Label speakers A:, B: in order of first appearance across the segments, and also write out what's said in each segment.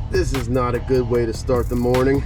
A: This is not a good way to start the morning.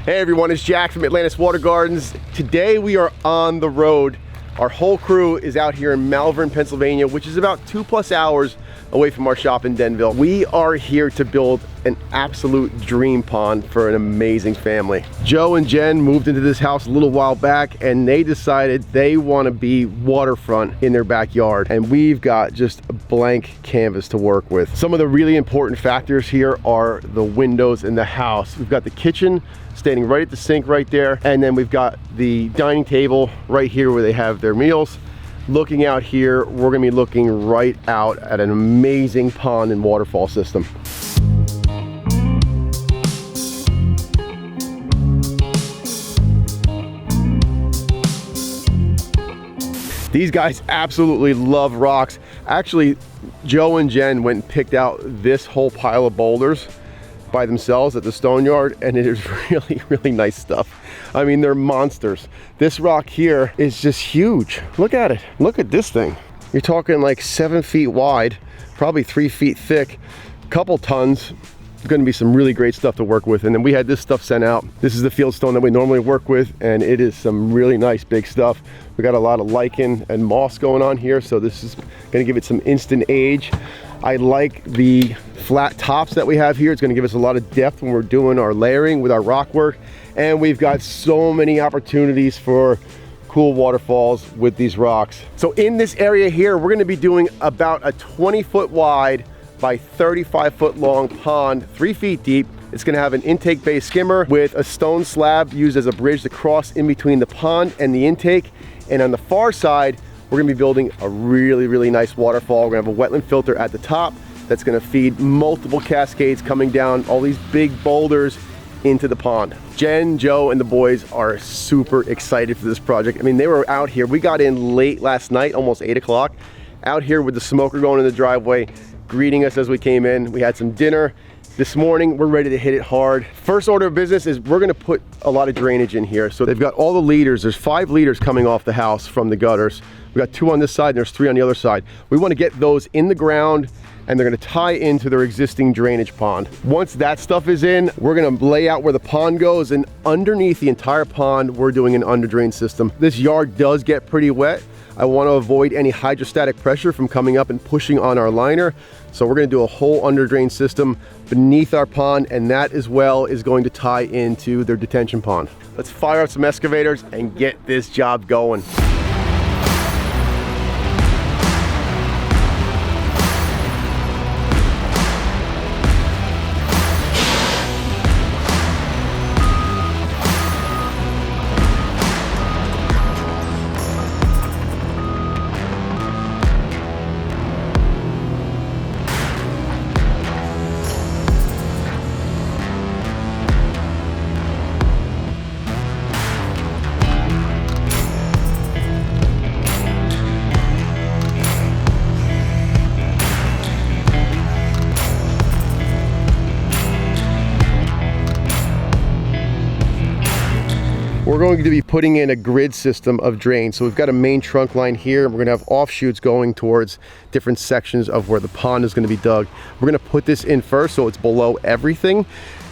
A: Hey everyone, it's Jack from Atlantis Water Gardens. Today we are on the road. Our whole crew is out here in Malvern, Pennsylvania, which is about 2+ hours away from our shop in Denville. We are here to build an absolute dream pond for an amazing family. Joe and Jen moved into this house a little while back and they decided they want to be waterfront in their backyard. And we've got just a blank canvas to work with. Some of the really important factors here are the windows in the house. We've got the kitchen standing right at the sink right there. And then we've got the dining table right here where they have their meals. Looking out here, we're gonna be looking right out at an amazing pond and waterfall system. These guys absolutely love rocks. Actually, Joe and Jen went and picked out this whole pile of boulders by themselves at the stone yard, and it is really nice stuff. I mean, they're monsters. This rock here is just huge. Look at it. Look at this thing. You're talking like 7 feet wide, probably 3 feet thick, couple tons. Going to be some really great stuff to work with. And then we had this stuff sent out. This is the field stone that we normally work with, and it is some really nice big stuff. We got a lot of lichen and moss going on here, so this is going to give it some instant age. I like the flat tops that we have here. It's going to give us a lot of depth when we're doing our layering with our rock work. And we've got so many opportunities for cool waterfalls with these rocks. So in this area here, we're going to be doing about a 20-foot wide by 35-foot long pond, 3 feet deep. It's going to have an intake-based skimmer with a stone slab used as a bridge to cross in between the pond and the intake. And on the far side, we're going to be building a really nice waterfall. We're going to have a wetland filter at the top that's going to feed multiple cascades coming down all these big boulders into the pond. Jen, Joe, and the boys are super excited for this project. I mean, they were out here. We got in late last night, almost 8 o'clock, out here with the smoker going in the driveway, greeting us as we came in. We had some dinner. This morning, we're ready to hit it hard. First order of business is we're gonna put a lot of drainage in here. So they've got all the leaders. There's 5 leaders coming off the house from the gutters. We got 2 on this side and there's 3 on the other side. We wanna get those in the ground and they're gonna tie into their existing drainage pond. Once that stuff is in, we're gonna lay out where the pond goes, and underneath the entire pond, we're doing an under drain system. This yard does get pretty wet. I want to avoid any hydrostatic pressure from coming up and pushing on our liner. So we're going to do a whole under drain system beneath our pond, and that as well is going to tie into their detention pond. Let's fire up some excavators and get this job going. We're going to be putting in a grid system of drains. So we've got a main trunk line here, and we're gonna have offshoots going towards different sections of where the pond is gonna be dug. We're gonna put this in first so it's below everything.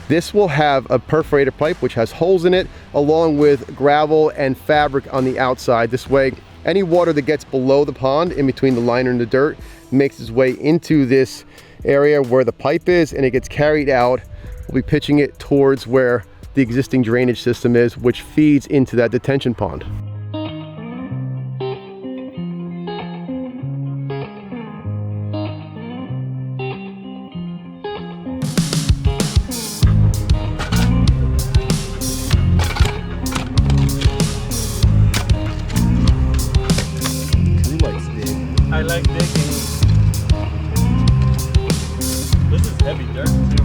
A: This will have a perforator pipe which has holes in it, along with gravel and fabric on the outside. This way, any water that gets below the pond, in between the liner and the dirt, makes its way into this area where the pipe is, and it gets carried out. We'll be pitching it towards where the existing drainage system is, which feeds into that detention pond. Who likes digging?
B: I like digging. This is heavy dirt too.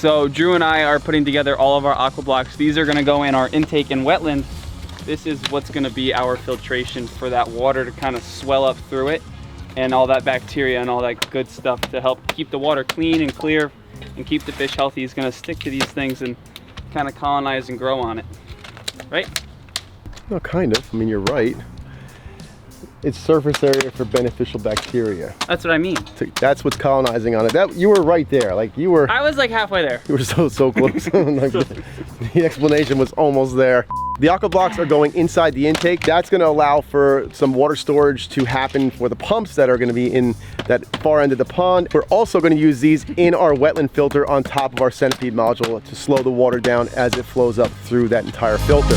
C: So Drew and I are putting together all of our aqua blocks. These are gonna go in our intake and wetland. This is what's gonna be our filtration for that water to kind of swell up through it and all that bacteria and all that good stuff to help keep the water clean and clear and keep the fish healthy. Is gonna stick to these things and kind of colonize and grow on it, right?
A: No, kind of. I mean, you're right. It's surface area for beneficial bacteria.
C: That's what I mean.
A: So that's what's colonizing on it. That you were right there. Like you were.
C: I was like halfway there.
A: You were so close. Like, the explanation was almost there. The aqua blocks are going inside the intake. That's going to allow for some water storage to happen for the pumps that are going to be in that far end of the pond. We're also going to use these in our wetland filter on top of our centipede module to slow the water down as it flows up through that entire filter.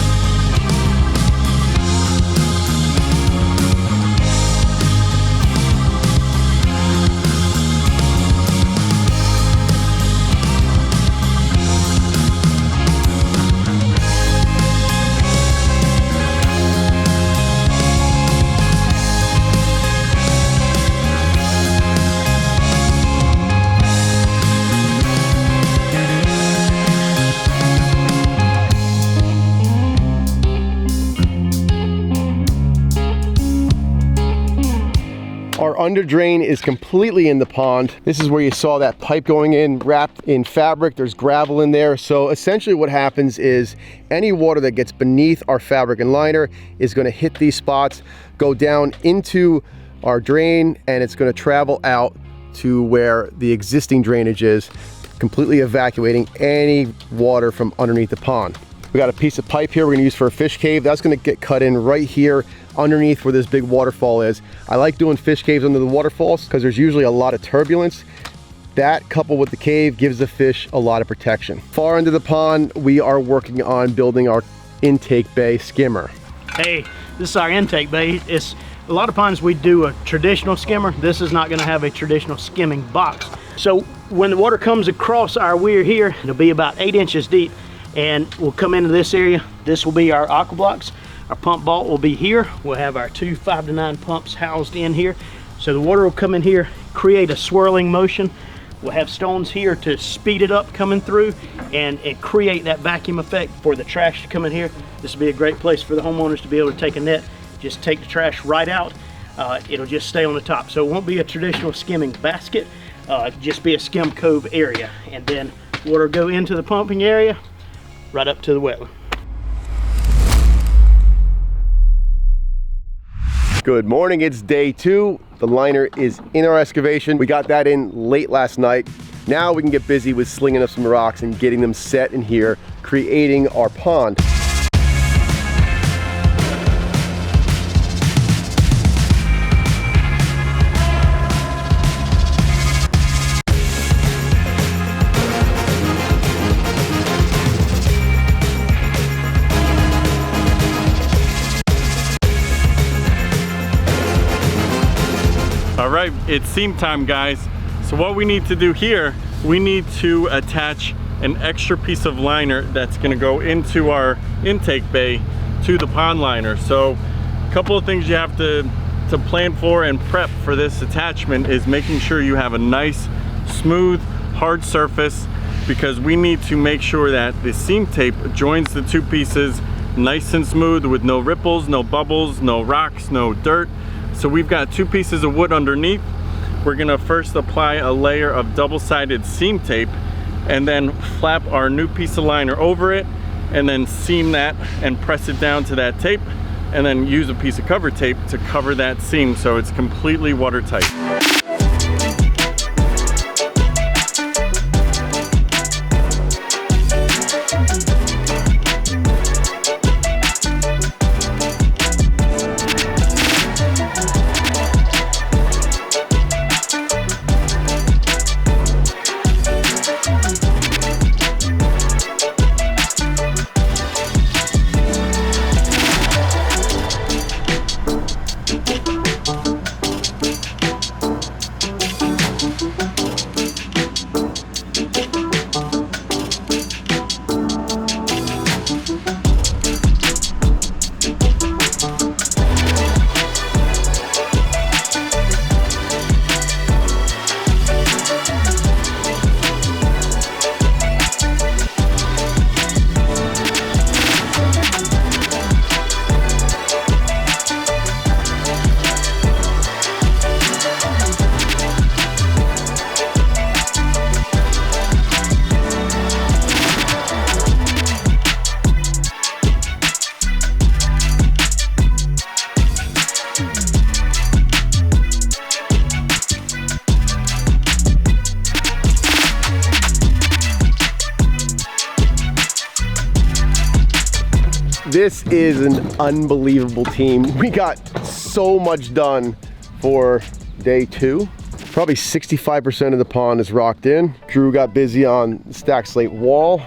A: Our under drain is completely in the pond. This is where you saw that pipe going in, wrapped in fabric. There's gravel in there. So essentially what happens is any water that gets beneath our fabric and liner is going to hit these spots, go down into our drain, and it's going to travel out to where the existing drainage is, completely evacuating any water from underneath the pond. We got a piece of pipe here we're gonna use for a fish cave. That's gonna get cut in right here underneath where this big waterfall is. I like doing fish caves under the waterfalls because there's usually a lot of turbulence. That coupled with the cave gives the fish a lot of protection. Far into the pond, we are working on building our intake bay skimmer.
D: Hey, this is our intake bay. It's a lot of ponds we do a traditional skimmer. This is not gonna have a traditional skimming box. So when the water comes across our weir here, it'll be about 8 inches deep, and we'll come into this area. This will be our aqua blocks. Our pump vault will be here. We'll have our 2 5 to 9 pumps housed in here. So the water will come in here, create a swirling motion. We'll have stones here to speed it up coming through and create that vacuum effect for the trash to come in here. This will be a great place for the homeowners to be able to take a net, just take the trash right out. It'll just stay on the top. So it won't be a traditional skimming basket, just be a skim cove area. And then water will go into the pumping area, right up to the wetland.
A: Good morning, it's day 2. The liner is in our excavation. We got that in late last night. Now we can get busy with slinging up some rocks and getting them set in here, creating our pond.
B: All right, it's seam time, guys. So what we need to do here, we need to attach an extra piece of liner that's gonna go into our intake bay to the pond liner. So a couple of things you have to plan for and prep for this attachment is making sure you have a nice, smooth, hard surface, because we need to make sure that the seam tape joins the 2 pieces nice and smooth with no ripples, no bubbles, no rocks, no dirt. So we've got 2 pieces of wood underneath. We're gonna first apply a layer of double-sided seam tape and then flap our new piece of liner over it and then seam that and press it down to that tape and then use a piece of cover tape to cover that seam so it's completely watertight.
A: This is an unbelievable team. We got so much done for day 2. Probably 65% of the pond is rocked in. Drew got busy on the stacked slate wall.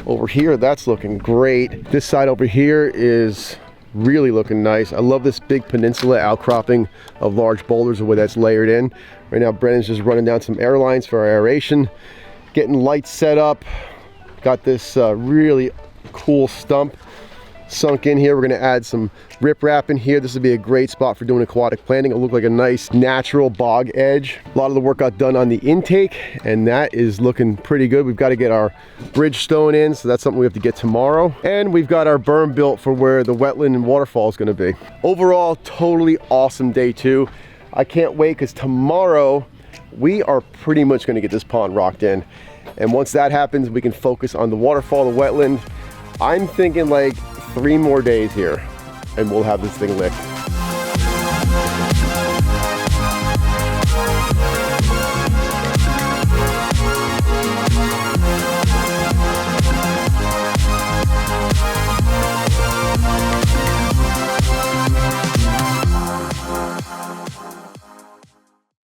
A: Over here, that's looking great. This side over here is really looking nice. I love this big peninsula outcropping of large boulders, the way that's layered in. Right now, Brennan's just running down some air lines for our aeration, getting lights set up. Got this really cool stump sunk in here. We're gonna add some riprap in here. This would be a great spot for doing aquatic planting. It'll look like a nice natural bog edge. A lot of the work got done on the intake, and that is looking pretty good. We've got to get our bridge stone in, so that's something we have to get tomorrow. And we've got our berm built for where the wetland and waterfall is gonna be. Overall, totally awesome day 2. I can't wait, because tomorrow we are pretty much gonna get this pond rocked in. And once that happens, we can focus on the waterfall, the wetland. I'm thinking like 3 more days here and we'll have this thing licked.